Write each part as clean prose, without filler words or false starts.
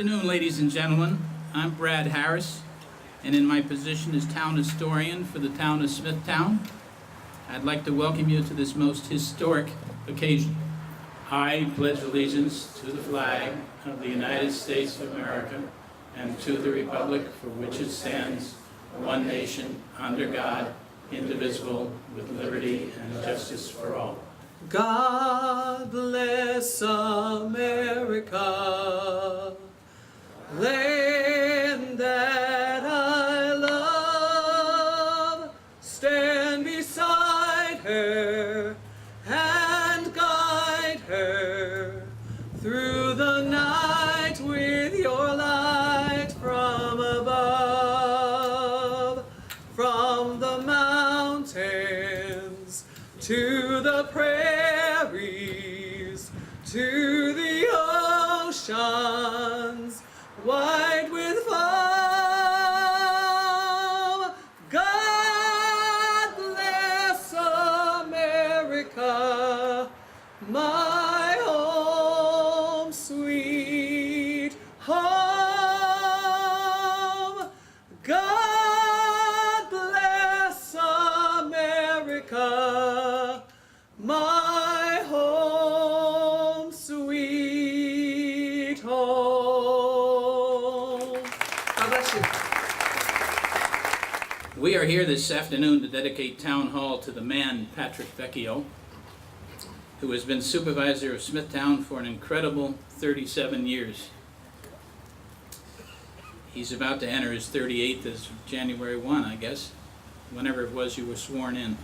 afternoon, ladies and gentlemen. I'm Brad Harris, and in my position as town historian for the town of Smithtown, I'd like to welcome you to this most historic occasion. I pledge allegiance to the flag of the United States of America and to the republic for which it stands, one nation, under God, indivisible, with liberty and justice for all. God bless America, land that I love. Stand beside her and guide her through the night with your light from above, from the mountains to the prairies, to the oceans, white with foam. God bless America, my home, sweet home. God bless America, my home, sweet home. God bless you. We are here this afternoon to dedicate Town Hall to the man, Patrick Vecchio, who has been supervisor of Smithtown for an incredible 37 years. He's about to enter his 38th as of January 1, I guess, whenever it was you were sworn in.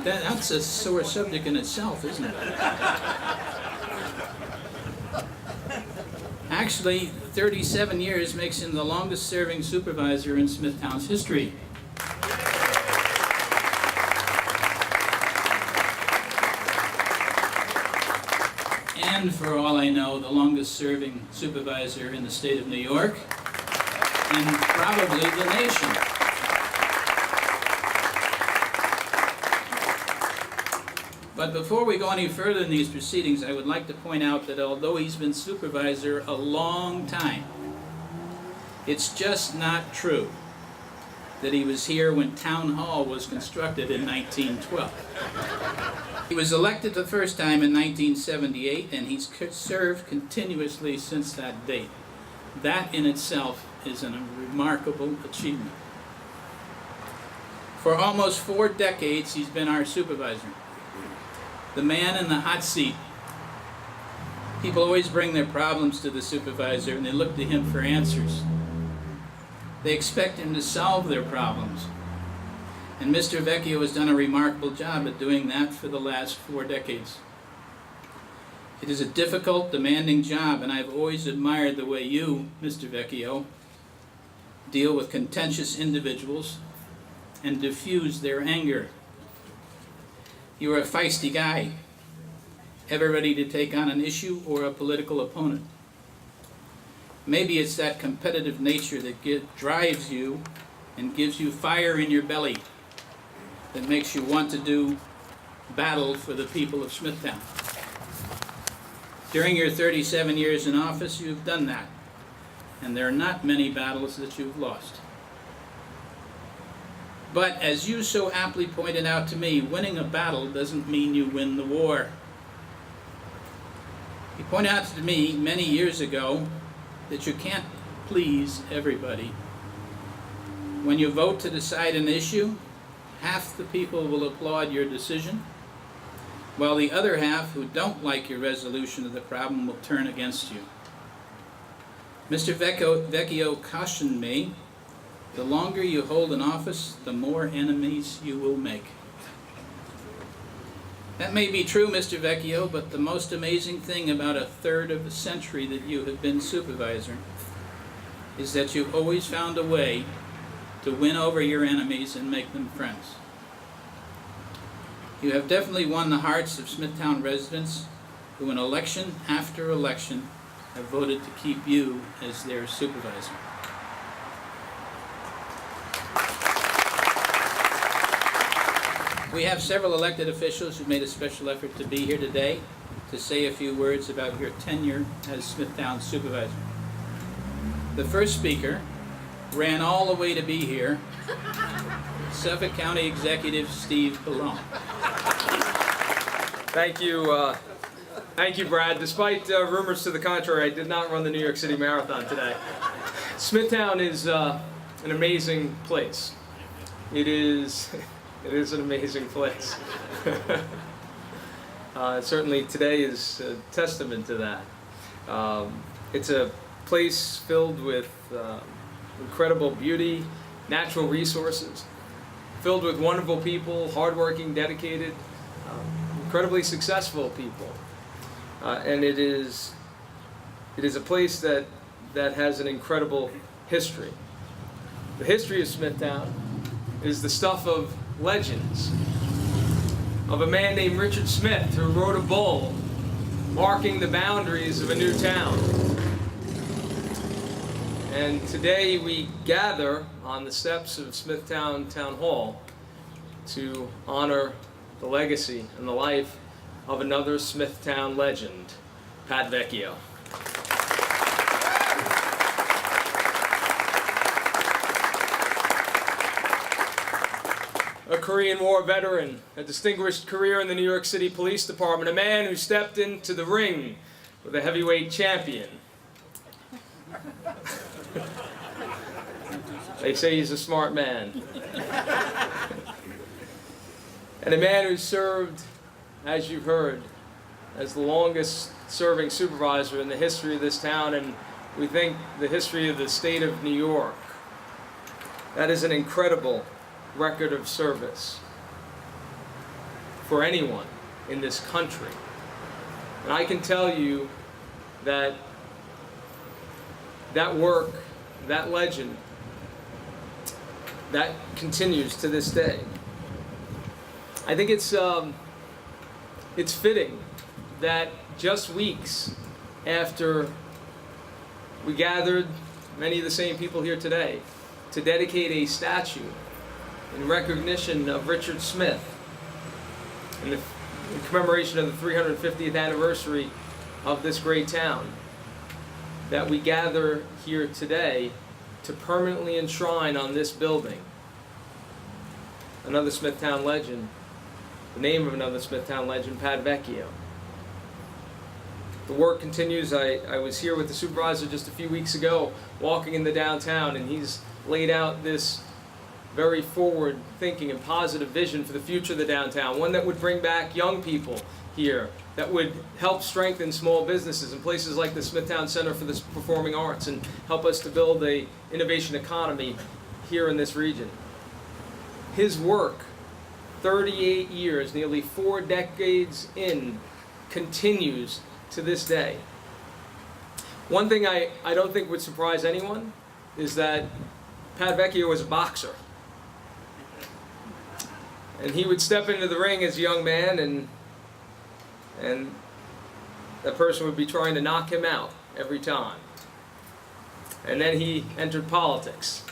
That's a sore subject in itself, isn't it? Actually, 37 years makes him the longest serving supervisor in Smithtown's history. And for all I know, the longest serving supervisor in the state of New York, and probably the nation. But before we go any further in these proceedings, I would like to point out that although he's been supervisor a long time, it's just not true that he was here when Town Hall was constructed in 1912. He was elected the first time in 1978, and he's served continuously since that date. That in itself is a remarkable achievement. For almost 4 decades, he's been our supervisor. The man in the hot seat. People always bring their problems to the supervisor and they look to him for answers. They expect him to solve their problems. And Mr. Vecchio has done a remarkable job at doing that for the last 4 decades. It is a difficult, demanding job, and I've always admired the way you, Mr. Vecchio, deal with contentious individuals and diffuse their anger. You are a feisty guy, ever ready to take on an issue or a political opponent. Maybe it's that competitive nature that drives you and gives you fire in your belly that makes you want to do battle for the people of Smithtown. During your 37 years in office, you've done that, and there are not many battles that you've lost. But as you so aptly pointed out to me, winning a battle doesn't mean you win the war. You pointed out to me many years ago that you can't please everybody. When you vote to decide an issue, half the people will applaud your decision, while the other half who don't like your resolution of the problem will turn against you. Mr. Vecchio cautioned me, the longer you hold an office, the more enemies you will make. That may be true, Mr. Vecchio, but the most amazing thing about a third of a century that you have been supervisor is that you've always found a way to win over your enemies and make them friends. You have definitely won the hearts of Smithtown residents who in election after election have voted to keep you as their supervisor. We have several elected officials who made a special effort to be here today. to say a few words about your tenure as Smithtown supervisor. The first speaker ran all the way to be here, Suffolk County Executive Steve Ballone. Thank you, Brad. Despite rumors to the contrary, I did not run the New York City Marathon today. Smithtown is an amazing place. It is an amazing place. Certainly today is a testament to that. It's a place filled with incredible beauty, natural resources, filled with wonderful people, hardworking, dedicated, incredibly successful people. And it is a place that has an incredible history. The history of Smithtown is the stuff of legends, of a man named Richard Smith who wrote a bull marking the boundaries of a new town. And today we gather on the steps of Smithtown Town Hall to honor the legacy and the life of another Smithtown legend, Pat Vecchio. A Korean War veteran, a distinguished career in the New York City Police Department, a man who stepped into the ring with a heavyweight champion. They say he's a smart man. And a man who served, as you've heard, as the longest serving supervisor in the history of this town, and we think the history of the state of New York. That is an incredible record of service for anyone in this country. And I can tell you that that work, that legend, that continues to this day. I think it's fitting that just weeks after we gathered, many of the same people here today, to dedicate a statue in recognition of Richard Smith in commemoration of the 350th anniversary of this great town, that we gather here today to permanently enshrine on this building another Smithtown legend, the name of another Smithtown legend, Pat Vecchio. The work continues. I was here with the supervisor just a few weeks ago, walking in the downtown, and he's laid out this very forward-thinking and positive vision for the future of the downtown, one that would bring back young people here, that would help strengthen small businesses in places like the Smithtown Center for the Performing Arts and help us to build an innovation economy here in this region. His work, 38 years, nearly 4 decades in, continues to this day. One thing I don't think would surprise anyone is that Pat Vecchio was a boxer. And he would step into the ring as a young man, and that person would be trying to knock him out every time. And then he entered politics.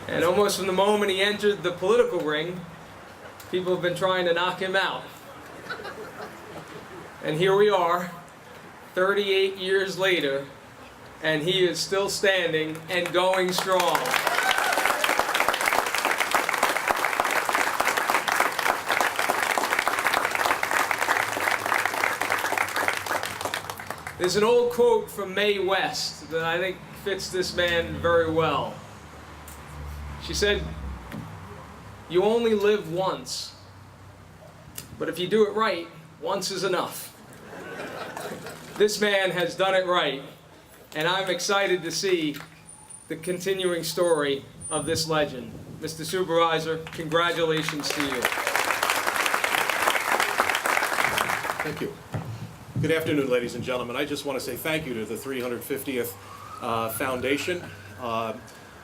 And almost from the moment he entered the political ring, people have been trying to knock him out. And here we are, 38 years later, and he is still standing and going strong. There's an old quote from Mae West that I think fits this man very well. She said, "You only live once, but if you do it right, once is enough." This man has done it right, and I'm excited to see the continuing story of this legend. Mr. Supervisor, congratulations to you. Thank you. Good afternoon, ladies and gentlemen. I just want to say thank you to the 350th Foundation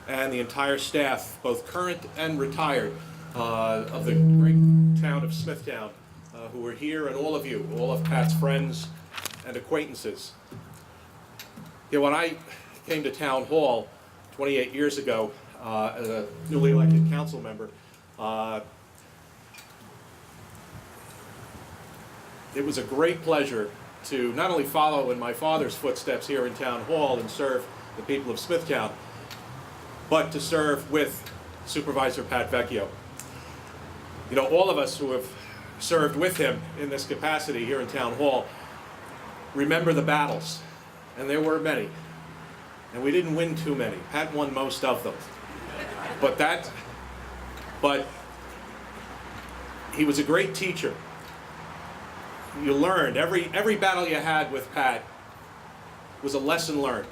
and the entire staff, both current and retired, of the great town of Smithtown, who are here, and all of you, all of Pat's friends and acquaintances. You know, when I came to Town Hall 28 years ago as a newly elected council member, it was a great pleasure to not only follow in my father's footsteps here in Town Hall and serve the people of Smithtown, but to serve with Supervisor Pat Vecchio. You know, all of us who have served with him in this capacity here in Town Hall remember the battles, and there were many, and we didn't win too many. Pat won most of them, but he was a great teacher. You learned, every battle you had with Pat was a lesson learned.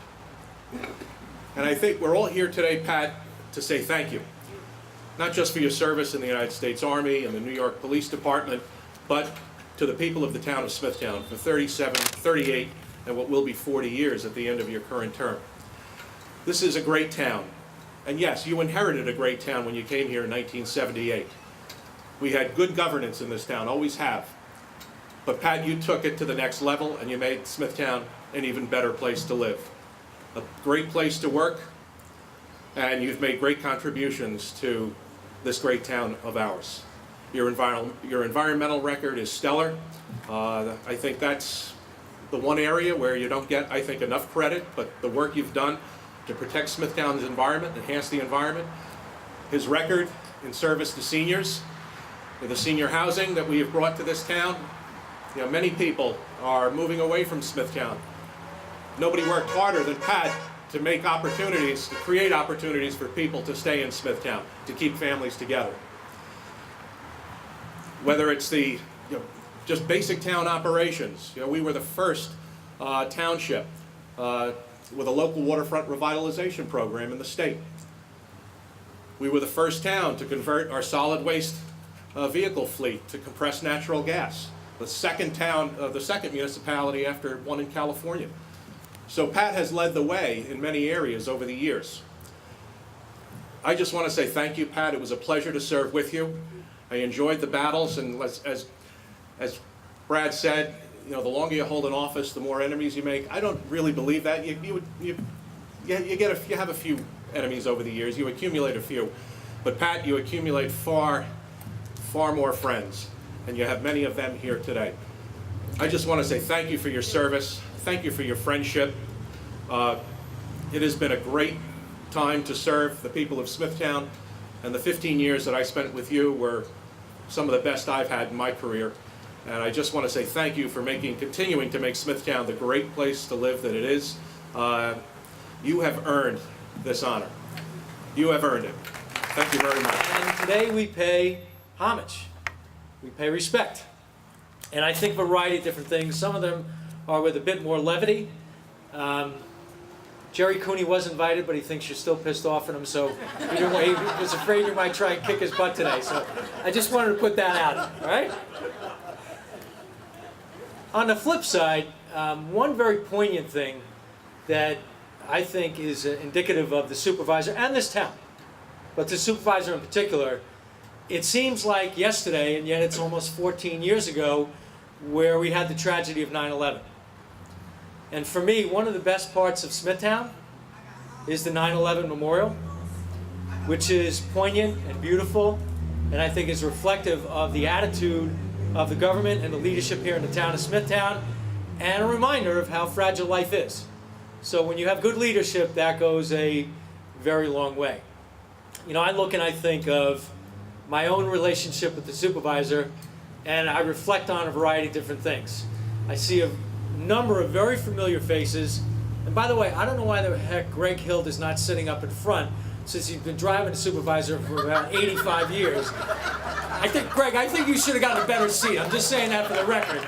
And I think we're all here today, Pat, to say thank you. Not just for your service in the United States Army and the New York Police Department, but to the people of the town of Smithtown for 37, 38, and what will be 40 years at the end of your current term. This is a great town. And yes, you inherited a great town when you came here in 1978. We had good governance in this town, always have. But Pat, you took it to the next level and you made Smithtown an even better place to live. A great place to work, and you've made great contributions to this great town of ours. Your environmental record is stellar. I think that's the one area where you don't get, I think, enough credit, but the work you've done to protect Smithtown's environment, enhance the environment. His record in service to seniors, with the senior housing that we have brought to this town. You know, many people are moving away from Smithtown. Nobody worked harder than Pat to make opportunities, to create opportunities for people to stay in Smithtown, to keep families together. Whether it's the, just basic town operations. We were the first township with a local waterfront revitalization program in the state. We were the first town to convert our solid waste vehicle fleet to compressed natural gas. The second municipality after one in California. So Pat has led the way in many areas over the years. I just want to say thank you, Pat. It was a pleasure to serve with you. I enjoyed the battles, and as Brad said, the longer you hold an office, the more enemies you make. I don't really believe that. You have a few enemies over the years. You accumulate a few, but Pat, you accumulate far more friends, and you have many of them here today. I just want to say thank you for your service. Thank you for your friendship. It has been a great time to serve the people of Smithtown, and the 15 years that I spent with you were some of the best I've had in my career. And I just want to say thank you for continuing to make Smithtown the great place to live that it is. You have earned this honor. You have earned it. Thank you very much. And today we pay homage. We pay respect. And I think a variety of different things. Some of them are with a bit more levity. Jerry Cooney was invited, but he thinks you're still pissed off at him, so either way, he was afraid you might try and kick his butt today. So I just wanted to put that out, all right? On the flip side, one very poignant thing that I think is indicative of the supervisor and this town, but the supervisor in particular, it seems like yesterday, and yet it's almost 14 years ago, where we had the tragedy of 9/11. And for me, one of the best parts of Smithtown is the 9/11 Memorial, which is poignant and beautiful, and I think is reflective of the attitude of the government and the leadership here in the town of Smithtown, and a reminder of how fragile life is. So when you have good leadership, that goes a very long way. I look and I think of my own relationship with the supervisor, and I reflect on a variety of different things. I see a number of very familiar faces, and by the way, I don't know why the heck Greg Hild is not sitting up in front, since he's been driving a supervisor for about 85 years. Greg, I think you should have gotten a better seat. I'm just saying that for the record.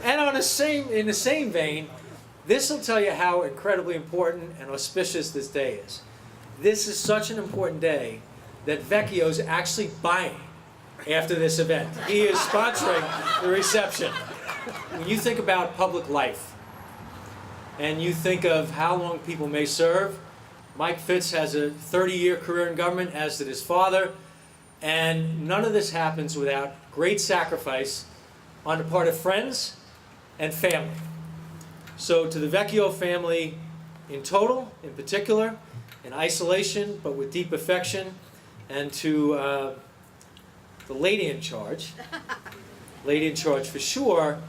And in the same vein, this will tell you how incredibly important and auspicious this day is. This is such an important day that Vecchio's actually buying after this event. He is sponsoring the reception. When you think about public life, and you think of how long people may serve, Mike Fitz has a 30-year career in government, as did his father, and none of this happens without great sacrifice on the part of friends and family. So to the Vecchio family in total, in particular, in isolation, but with deep affection, and to the lady in charge, for sure,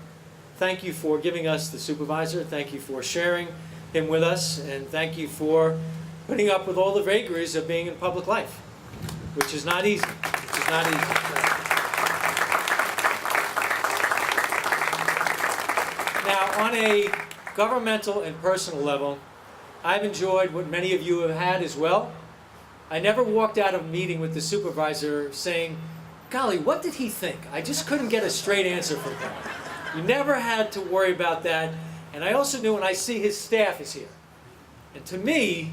thank you for giving us the supervisor. Thank you for sharing him with us, and thank you for putting up with all the vagaries of being in public life, which is not easy. Now, on a governmental and personal level, I've enjoyed what many of you have had as well. I never walked out of a meeting with the supervisor saying, golly, what did he think? I just couldn't get a straight answer from him. You never had to worry about that. And I also knew when I see his staff is here. And to me,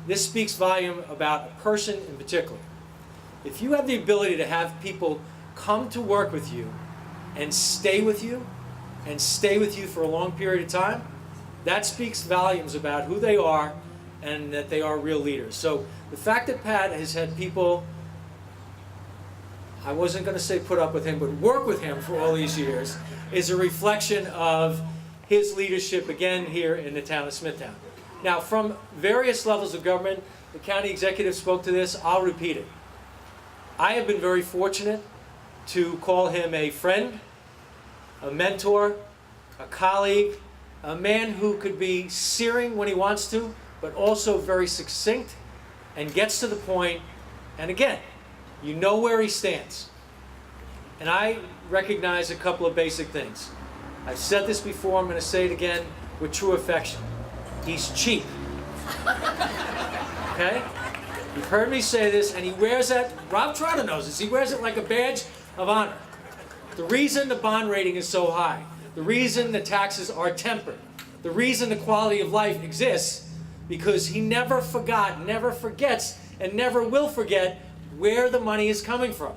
this speaks volume about a person in particular. If you have the ability to have people come to work with you and stay with you for a long period of time, that speaks volumes about who they are and that they are real leaders. So the fact that Pat has had people, I wasn't going to say put up with him, but work with him for all these years, is a reflection of his leadership again here in the town of Smithtown. Now, from various levels of government, the county executive spoke to this, I'll repeat it. I have been very fortunate to call him a friend, a mentor, a colleague, a man who could be searing when he wants to, but also very succinct and gets to the point. And again, you know where he stands. And I recognize a couple of basic things. I've said this before, I'm going to say it again with true affection. He's cheap. Okay? You've heard me say this, and he wears that, Rob Trotter knows this, he wears it like a badge of honor. The reason the bond rating is so high, the reason the taxes are tempered, the reason the quality of life exists, because he never forgot, never forgets, and never will forget where the money is coming from.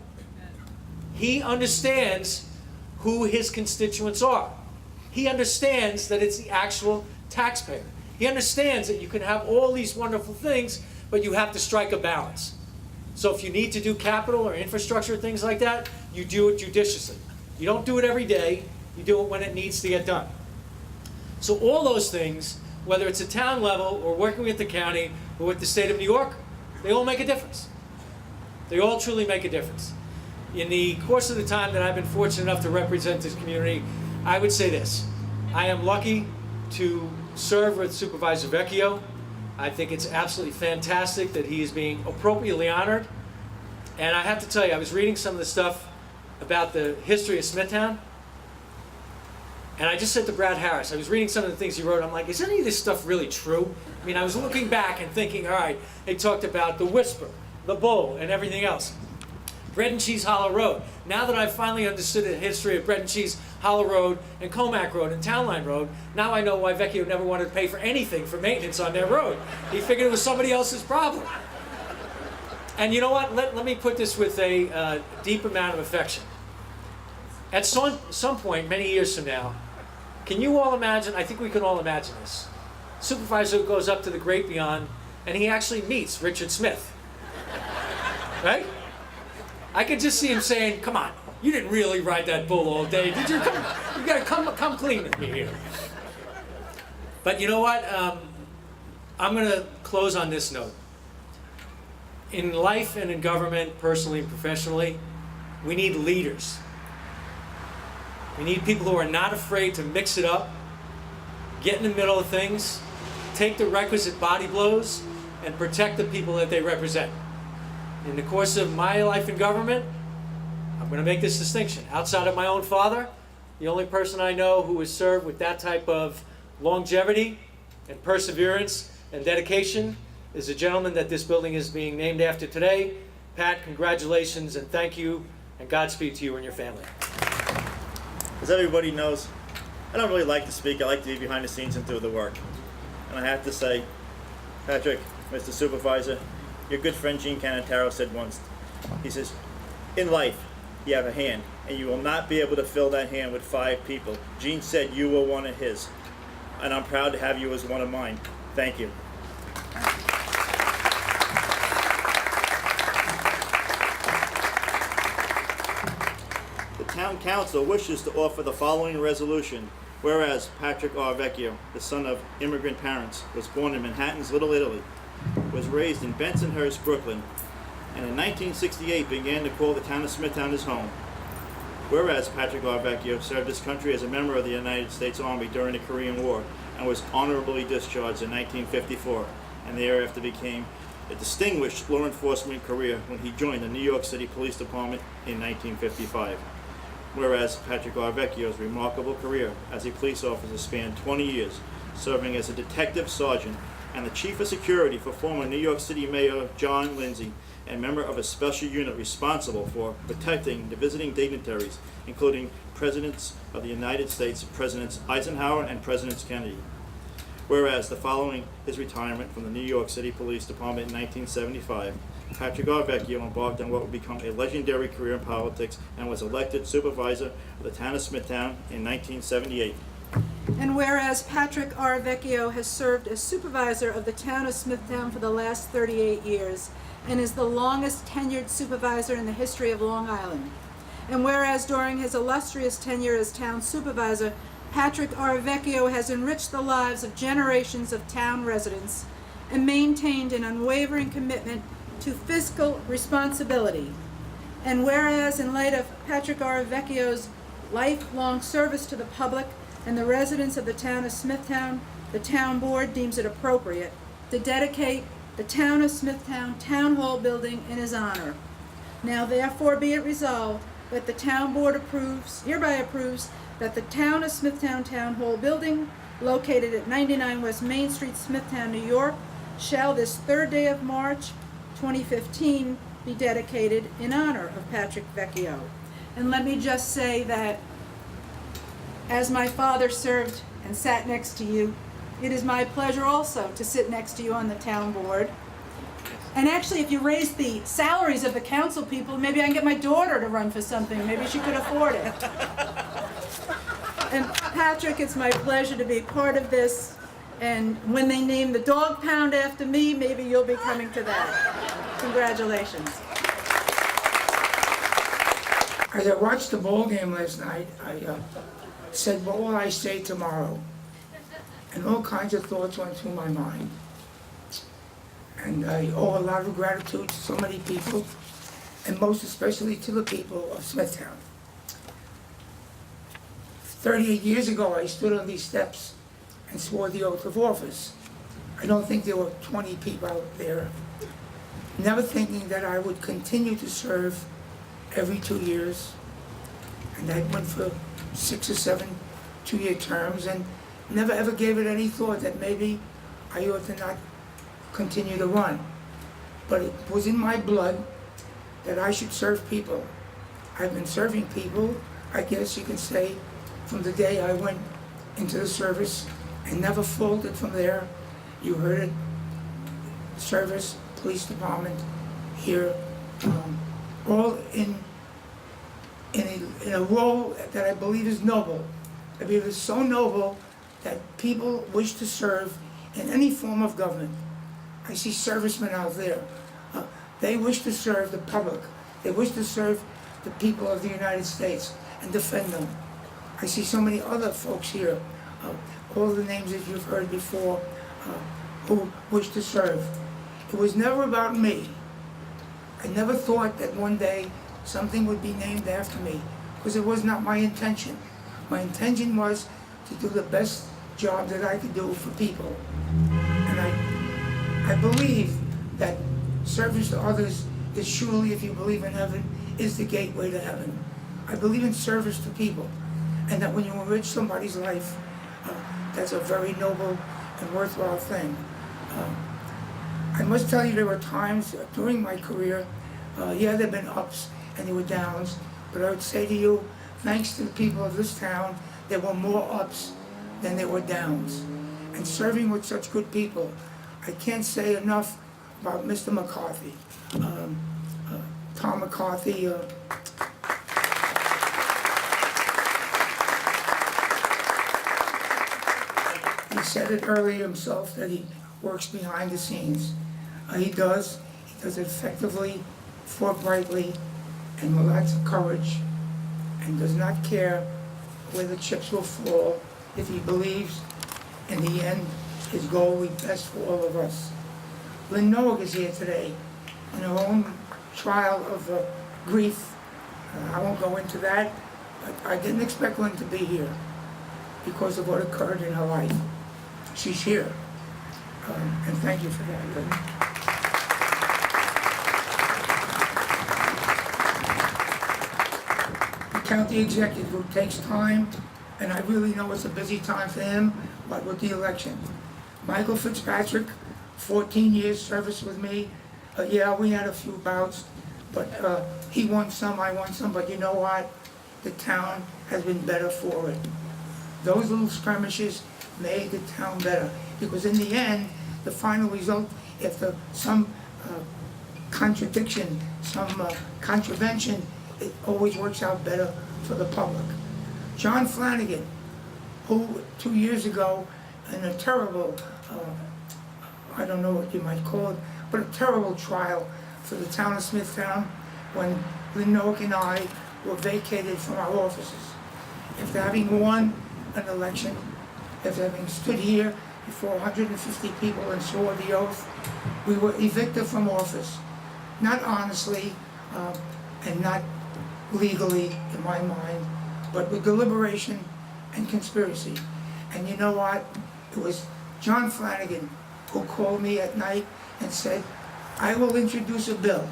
He understands who his constituents are. He understands that it's the actual taxpayer. He understands that you can have all these wonderful things, but you have to strike a balance. So if you need to do capital or infrastructure, things like that, you do it judiciously. You don't do it every day. You do it when it needs to get done. So all those things, whether it's a town level or working with the county or with the state of New York, they all make a difference. They all truly make a difference. In the course of the time that I've been fortunate enough to represent this community, I would say this. I am lucky to serve with Supervisor Vecchio. I think it's absolutely fantastic that he is being appropriately honored. And I have to tell you, I was reading some of the stuff about the history of Smithtown. And I just said to Brad Harris, I was reading some of the things he wrote, I'm like, is any of this stuff really true? I mean, I was looking back and thinking, all right, they talked about the Whisper, the Bull, and everything else. Bread and Cheese Hollow Road. Now that I've finally understood the history of Bread and Cheese Hollow Road and Comac Road and Town Line Road, now I know why Vecchio never wanted to pay for anything for maintenance on their road. He figured it was somebody else's problem. And you know what? Let me put this with a deep amount of affection. At some point, many years from now, can you all imagine, I think we can all imagine this, supervisor goes up to the great beyond and he actually meets Richard Smith. Right? I could just see him saying, come on, you didn't really ride that bull all day, did you? You gotta come clean with me here. But you know what? I'm gonna close on this note. In life and in government, personally and professionally, we need leaders. We need people who are not afraid to mix it up, get in the middle of things, take the requisite body blows, and protect the people that they represent. In the course of my life in government, I'm going to make this distinction. Outside of my own father, the only person I know who has served with that type of longevity and perseverance and dedication is a gentleman that this building is being named after today. Pat, congratulations and thank you, and Godspeed to you and your family. As everybody knows, I don't really like to speak. I like to be behind the scenes and do the work. And I have to say, Patrick, Mr. Supervisor, your good friend Gene Canataro said once, he says, in life, you have a hand, and you will not be able to fill that hand with 5 people. Gene said you were one of his, and I'm proud to have you as one of mine. Thank you. The Town Council wishes to offer the following resolution. Whereas Patrick R. Vecchio, the son of immigrant parents, was born in Manhattan's Little Italy, was raised in Bensonhurst, Brooklyn, and in 1968 began to call the town of Smithtown his home. Whereas Patrick R. Vecchio served his country as a member of the United States Army during the Korean War and was honorably discharged in 1954, and thereafter became a distinguished law enforcement career when he joined the New York City Police Department in 1955. Whereas Patrick R. Vecchio's remarkable career as a police officer spanned 20 years, serving as a detective sergeant and the chief of security for former New York City Mayor John Lindsay, and member of a special unit responsible for protecting the visiting dignitaries, including Presidents of the United States, Presidents Eisenhower and Presidents Kennedy. Whereas the following his retirement from the New York City Police Department in 1975, Patrick R. Vecchio embarked on what would become a legendary career in politics and was elected supervisor of the town of Smithtown in 1978. And whereas Patrick R. Vecchio has served as supervisor of the town of Smithtown for the last 38 years and is the longest tenured supervisor in the history of Long Island. And whereas during his illustrious tenure as town supervisor, Patrick R. Vecchio has enriched the lives of generations of town residents and maintained an unwavering commitment to fiscal responsibility. And whereas in light of Patrick R. Vecchio's lifelong service to the public and the residents of the town of Smithtown, the town board deems it appropriate to dedicate the town of Smithtown Town Hall building in his honor. Now therefore be it resolved that the town board hereby approves that the town of Smithtown Town Hall building, located at 99 West Main Street, Smithtown, New York, shall this 3rd day of March 2015 be dedicated in honor of Patrick Vecchio. And let me just say that as my father served and sat next to you, it is my pleasure also to sit next to you on the town board. And actually, if you raise the salaries of the council people, maybe I can get my daughter to run for something. Maybe she could afford it. And Patrick, it's my pleasure to be part of this. And when they name the dog pound after me, maybe you'll be coming to that. Congratulations. As I watched the ball game last night, I said, what will I say tomorrow? And all kinds of thoughts went through my mind. And I owe a lot of gratitude to so many people, and most especially to the people of Smithtown. 38 years ago, I stood on these steps and swore the oath of office. I don't think there were 20 people out there, never thinking that I would continue to serve every 2 years. And I went for 6 or 7 two-year terms and never ever gave it any thought that maybe I ought to not continue to run. But it was in my blood that I should serve people. I've been serving people, I guess you can say, from the day I went into the service and never faltered from there. You heard it, service, police department, here, all in a role that I believe is noble. I believe it's so noble that people wish to serve in any form of government. I see servicemen out there. They wish to serve the public. They wish to serve the people of the United States and defend them. I see so many other folks here, all the names that you've heard before, who wish to serve. It was never about me. I never thought that one day something would be named after me, because it was not my intention. My intention was to do the best job that I could do for people. And I believe that service to others is surely, if you believe in heaven, is the gateway to heaven. I believe in service to people, and that when you enrich somebody's life, that's a very noble and worthwhile thing. I must tell you, there were times during my career, yeah, there have been ups and there were downs, but I would say to you, thanks to the people of this town, there were more ups than there were downs. And serving with such good people, I can't say enough about Mr. McCarthy. Tom McCarthy, he said it earlier himself that he works behind the scenes. He does it effectively, forthrightly, and with lots of courage, and does not care where the chips will fall if he believes in the end his goal will be best for all of us. Lynn Noack is here today. On her own trial of grief. I won't go into that, but I didn't expect Lynn to be here because of what occurred in her life. She's here, and thank you for that, Lynn. The county executive who takes time, and I really know it's a busy time for him, but with the election. Michael Fitzpatrick, 14 years service with me. Yeah, we had a few bouts, but he won some, I won some, but you know what? The town has been better for it. Those little skirmishes made the town better, because in the end, the final result, if some contradiction, some contravention, it always works out better for the public. John Flanagan, who 2 years ago, in a terrible, I don't know what you might call it, but a terrible trial for the town of Smithtown, when Lynn Noack and I were vacated from our offices. After having won an election, after having stood here before 150 people and swore the oath, we were evicted from office. Not honestly, and not legally, in my mind, but with deliberation and conspiracy. And you know what? It was John Flanagan who called me at night and said, I will introduce a bill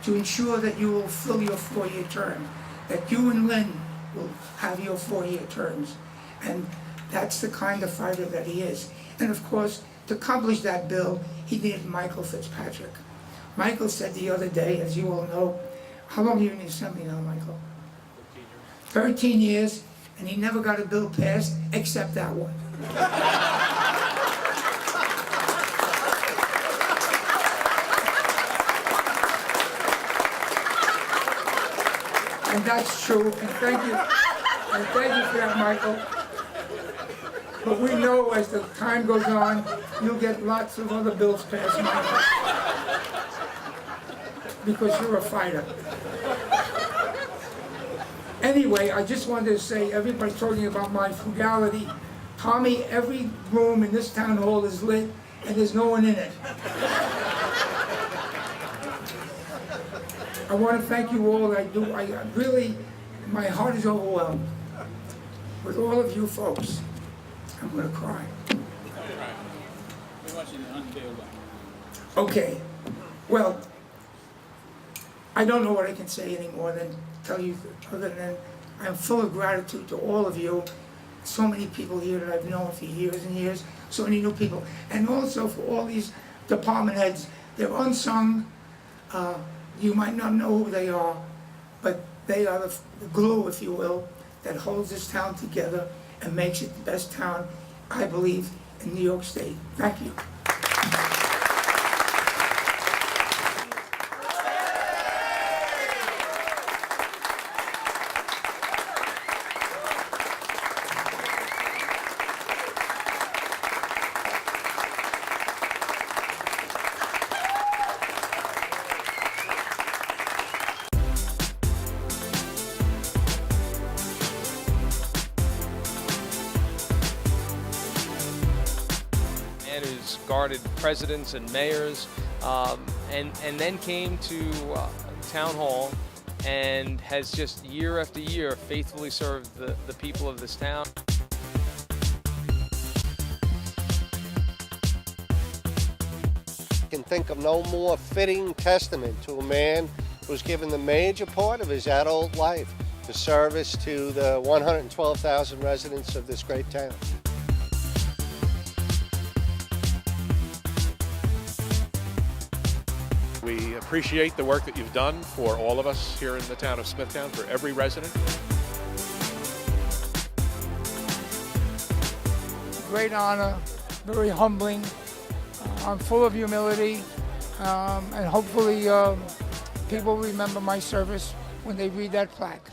to ensure that you will fill your 4-year term, that you and Lynn will have your 4-year terms. And that's the kind of fighter that he is. And of course, to accomplish that bill, he needed Michael Fitzpatrick. Michael said the other day, as you all know, how long are you in the assembly now, Michael? 13 years, and he never got a bill passed except that one. And that's true, and thank you for that, Michael. But we know as the time goes on, you'll get lots of other bills passed, Michael, because you're a fighter. Anyway, I just wanted to say, everybody's talking about my frugality. Tommy, every room in this town hall is lit, and there's no one in it. I want to thank you all. I really, my heart is overwhelmed with all of you folks. I'm going to cry. We want you to unveil them. Okay. Well, I don't know what I can say anymore than tell you, other than I'm full of gratitude to all of you. So many people here that I've known for years and years. So many new people. And also for all these department heads. They're unsung. You might not know who they are, but they are the glue, if you will, that holds this town together and makes it the best town, I believe, in New York State. Thank you. Who's guarded presidents and mayors, and then came to town hall and has just year after year faithfully served the people of this town. I can think of no more fitting testament to a man who's given the major part of his adult life to service to the 112,000 residents of this great town. We appreciate the work that you've done for all of us here in the town of Smithtown, for every resident. Great honor, very humbling. I'm full of humility, and hopefully people remember my service when they read that plaque.